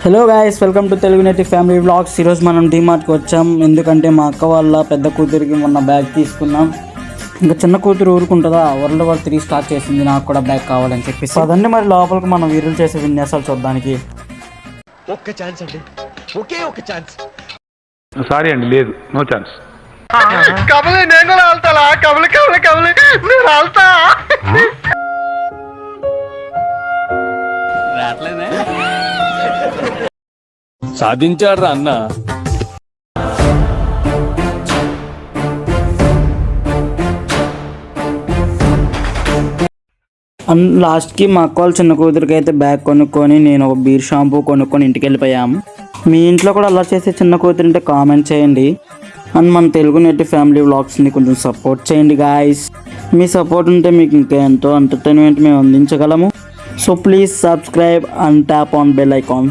Hello guys, welcome to Telugu native family vlogs. ఈరోజు మనం డీమార్ట్కి వచ్చాం. ఎందుకంటే మా అక్క వాళ్ళ పెద్ద కూతురికి మొన్న బ్యాగ్ తీసుకున్నాం. ఇంకా చిన్న కూతురు ఊరుకుంటుందా, వరల్డ్ వార్ 3 స్టార్ట్ చేసింది, నాకు కూడా బ్యాగ్ కావాలని చెప్పేసి. అదండి మరి లోపలికి మనం వీరులు చేసే విన్యాసాలు చూడడానికి. ఒక్క ఛాన్స్ అండి, ఒకే ఒక ఛాన్స్. సారీ అండి, లేదు, నో ఛాన్స్. కమలి నేను కూడా వెళ్తా. కమలి నేను వెళ్తా. సాధించాడ్రా అన్న. లాస్ట్కి మా అక్క వాళ్ళ చిన్న కూతురికి అయితే బ్యాగ్ కొనుక్కొని నేను ఒక బీర్ షాంపూ కొనుక్కొని ఇంటికి వెళ్ళిపోయాము. మీ ఇంట్లో కూడా అలా చేసే చిన్న కూతురు ఉంటే కామెంట్ చేయండి. అండ్ మన తెలుగు నేటివ్ ఫ్యామిలీ వ్లాగ్స్ని కొంచెం సపోర్ట్ చేయండి గాయస్. మీ సపోర్ట్ ఉంటే మీకు ఇంకా ఎంతో ఎంటర్టైన్మెంట్ మేము అందించగలము. So please subscribe and tap on bell icon.